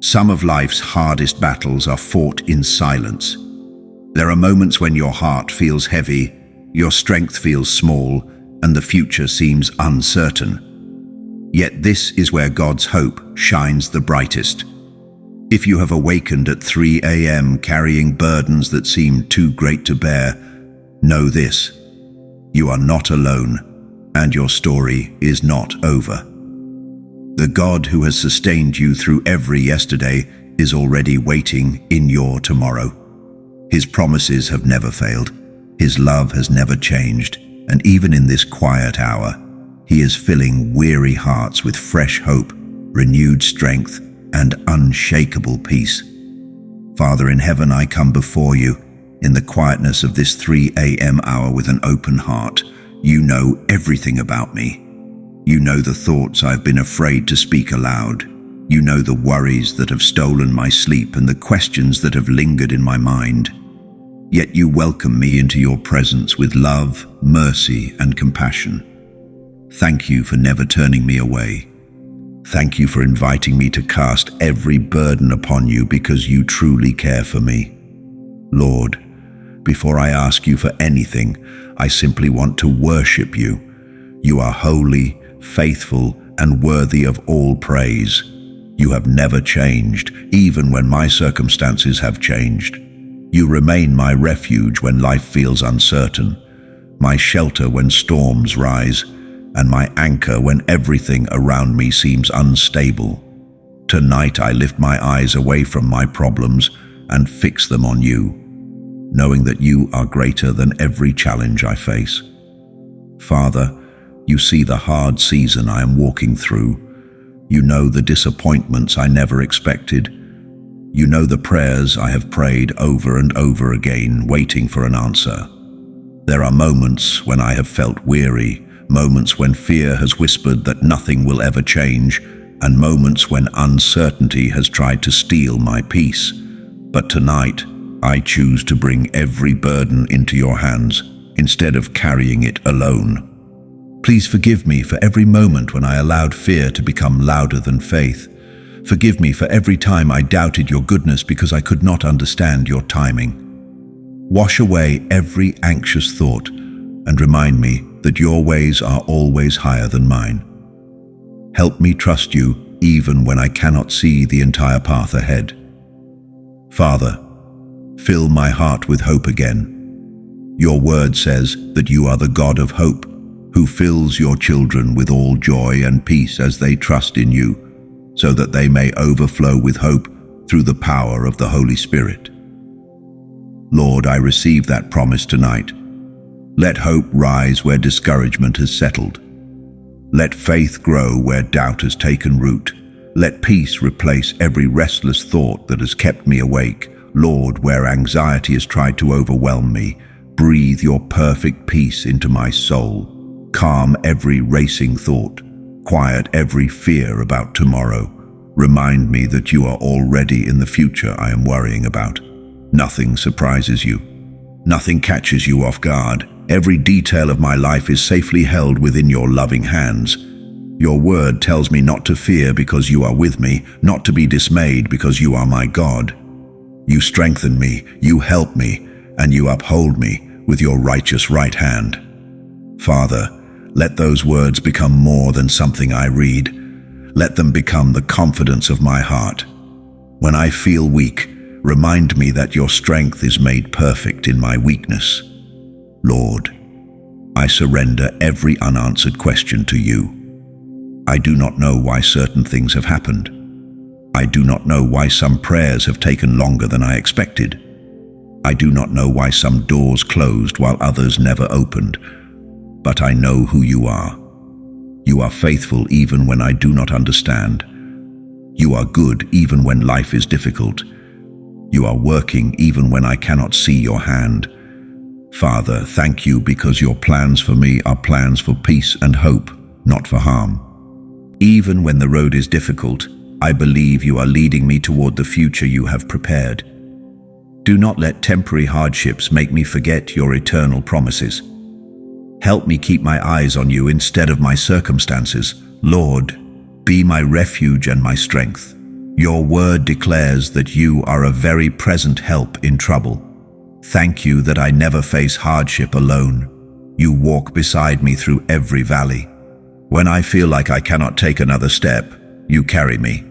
Some of life's hardest battles are fought in silence. There are moments when your heart feels heavy, your strength feels small, and the future seems uncertain. Yet this is where God's hope shines the brightest. If you have awakened at 3 a.m. carrying burdens that seem too great to bear, know this: you are not alone, and your story is not over. The God who has sustained you through every yesterday is already waiting in your tomorrow. His promises have never failed. His love has never changed. And even in this quiet hour, He is filling weary hearts with fresh hope, renewed strength, and unshakable peace. Father in heaven, I come before you in the quietness of this 3 a.m. hour with an open heart. You know everything about me. You know the thoughts I've been afraid to speak aloud. You know the worries that have stolen my sleep and the questions that have lingered in my mind. Yet you welcome me into your presence with love, mercy, and compassion. Thank you for never turning me away. Thank you for inviting me to cast every burden upon you because you truly care for me. Lord, before I ask you for anything, I simply want to worship you. You are holy, faithful, and worthy of all praise. You have never changed, even when my circumstances have changed. You remain my refuge when life feels uncertain, my shelter when storms rise, and my anchor when everything around me seems unstable. Tonight I lift my eyes away from my problems and fix them on you, knowing that you are greater than every challenge I face. Father, you see the hard season I am walking through. You know the disappointments I never expected. You know the prayers I have prayed over and over again, waiting for an answer. There are moments when I have felt weary, moments when fear has whispered that nothing will ever change, and moments when uncertainty has tried to steal my peace. But tonight, I choose to bring every burden into your hands, instead of carrying it alone. Please forgive me for every moment when I allowed fear to become louder than faith. Forgive me for every time I doubted your goodness because I could not understand your timing. Wash away every anxious thought and remind me that your ways are always higher than mine. Help me trust you even when I cannot see the entire path ahead. Father, fill my heart with hope again. Your word says that you are the God of hope, who fills your children with all joy and peace as they trust in you, so that they may overflow with hope through the power of the Holy Spirit. Lord, I receive that promise tonight. Let hope rise where discouragement has settled. Let faith grow where doubt has taken root. Let peace replace every restless thought that has kept me awake. Lord, where anxiety has tried to overwhelm me, breathe your perfect peace into my soul. Calm every racing thought. Quiet every fear about tomorrow. Remind me that you are already in the future I am worrying about. Nothing surprises you. Nothing catches you off guard. Every detail of my life is safely held within your loving hands. Your word tells me not to fear because you are with me, not to be dismayed because you are my God. You strengthen me, you help me, and you uphold me with your righteous right hand. Father, let those words become more than something I read. Let them become the confidence of my heart. When I feel weak, remind me that your strength is made perfect in my weakness. Lord, I surrender every unanswered question to you. I do not know why certain things have happened. I do not know why some prayers have taken longer than I expected. I do not know why some doors closed while others never opened. But I know who you are. You are faithful even when I do not understand. You are good even when life is difficult. You are working even when I cannot see your hand. Father, thank you because your plans for me are plans for peace and hope, not for harm. Even when the road is difficult, I believe you are leading me toward the future you have prepared. Do not let temporary hardships make me forget your eternal promises. Help me keep my eyes on you instead of my circumstances. Lord, be my refuge and my strength. Your word declares that you are a very present help in trouble. Thank you that I never face hardship alone. You walk beside me through every valley. When I feel like I cannot take another step, you carry me.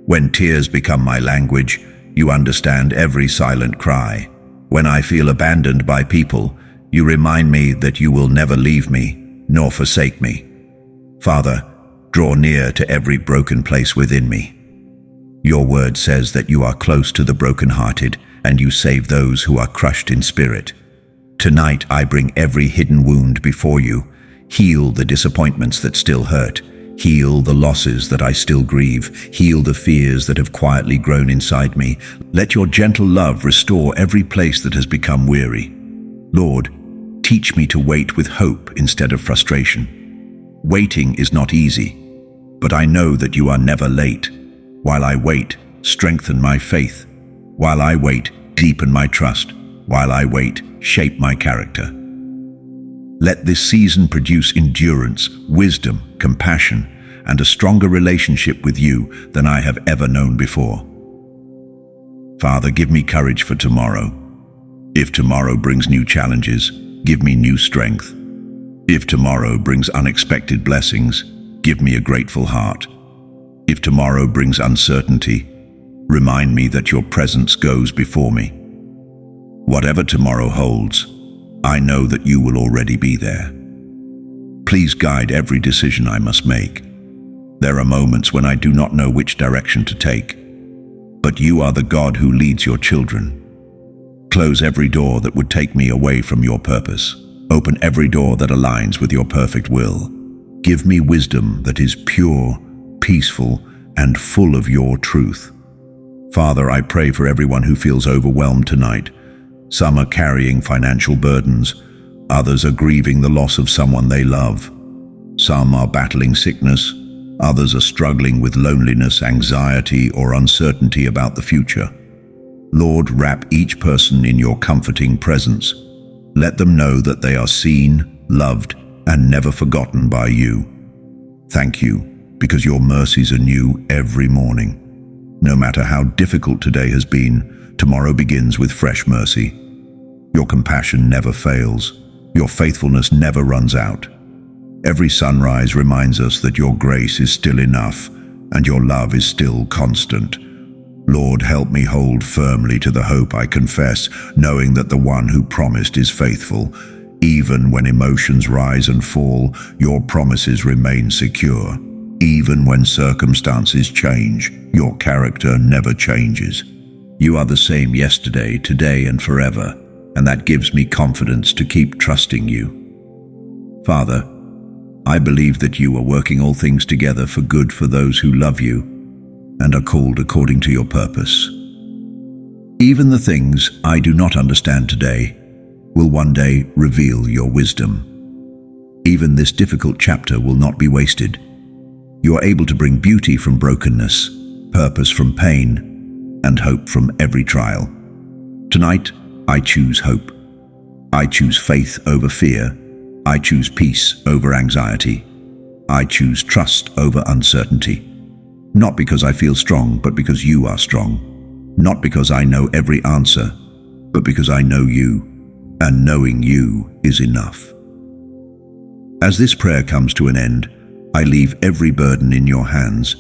When tears become my language, you understand every silent cry. When I feel abandoned by people, you remind me that you will never leave me, nor forsake me. Father, draw near to every broken place within me. Your word says that you are close to the brokenhearted, and you save those who are crushed in spirit. Tonight I bring every hidden wound before you. Heal the disappointments that still hurt. Heal the losses that I still grieve. Heal the fears that have quietly grown inside me. Let your gentle love restore every place that has become weary. Lord, teach me to wait with hope instead of frustration. Waiting is not easy, but I know that you are never late. While I wait, strengthen my faith. While I wait, deepen my trust. While I wait, shape my character. Let this season produce endurance, wisdom, compassion, and a stronger relationship with you than I have ever known before. Father, give me courage for tomorrow. If tomorrow brings new challenges, give me new strength. If tomorrow brings unexpected blessings, give me a grateful heart. If tomorrow brings uncertainty, remind me that your presence goes before me. Whatever tomorrow holds, I know that you will already be there. Please guide every decision I must make. There are moments when I do not know which direction to take, but you are the God who leads your children. Close every door that would take me away from your purpose. Open every door that aligns with your perfect will. Give me wisdom that is pure, peaceful, and full of your truth. Father, I pray for everyone who feels overwhelmed tonight. Some are carrying financial burdens. Others are grieving the loss of someone they love. Some are battling sickness. Others are struggling with loneliness, anxiety, or uncertainty about the future. Lord, wrap each person in your comforting presence. Let them know that they are seen, loved, and never forgotten by you. Thank you, because your mercies are new every morning. No matter how difficult today has been, tomorrow begins with fresh mercy. Your compassion never fails. Your faithfulness never runs out. Every sunrise reminds us that your grace is still enough and your love is still constant. Lord, help me hold firmly to the hope I confess, knowing that the one who promised is faithful. Even when emotions rise and fall, your promises remain secure. Even when circumstances change, your character never changes. You are the same yesterday, today, and forever, and that gives me confidence to keep trusting you. Father, I believe that you are working all things together for good for those who love you and are called according to your purpose. Even the things I do not understand today will one day reveal your wisdom. Even this difficult chapter will not be wasted. You are able to bring beauty from brokenness, purpose from pain, and hope from every trial. Tonight, I choose hope. I choose faith over fear. I choose peace over anxiety. I choose trust over uncertainty. Not because I feel strong, but because you are strong. Not because I know every answer, but because I know you, and knowing you is enough. As this prayer comes to an end, I leave every burden in your hands.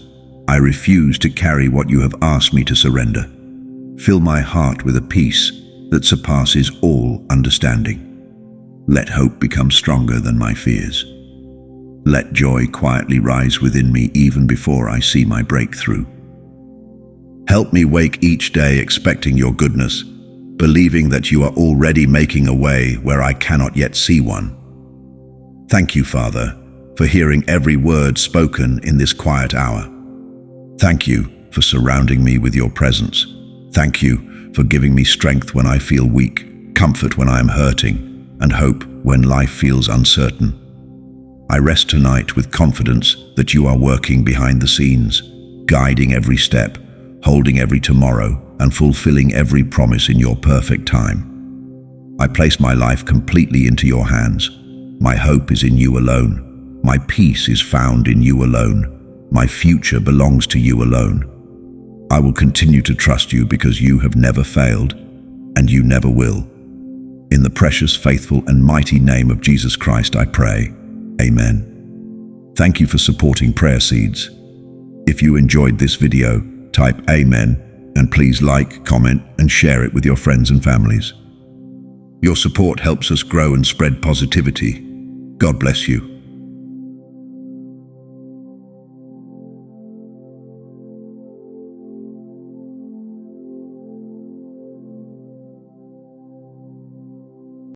I refuse to carry what you have asked me to surrender. Fill my heart with a peace that surpasses all understanding. Let hope become stronger than my fears. Let joy quietly rise within me even before I see my breakthrough. Help me wake each day expecting your goodness, believing that you are already making a way where I cannot yet see one. Thank you, Father, for hearing every word spoken in this quiet hour. Thank you for surrounding me with your presence. Thank you for giving me strength when I feel weak, comfort when I am hurting, and hope when life feels uncertain. I rest tonight with confidence that you are working behind the scenes, guiding every step, holding every tomorrow, and fulfilling every promise in your perfect time. I place my life completely into your hands. My hope is in you alone. My peace is found in you alone. My future belongs to you alone. I will continue to trust you because you have never failed, and you never will. In the precious, faithful, and mighty name of Jesus Christ, I pray. Amen. Thank you for supporting Prayer Seeds. If you enjoyed this video, type Amen, and please like, comment, and share it with your friends and families. Your support helps us grow and spread positivity. God bless you.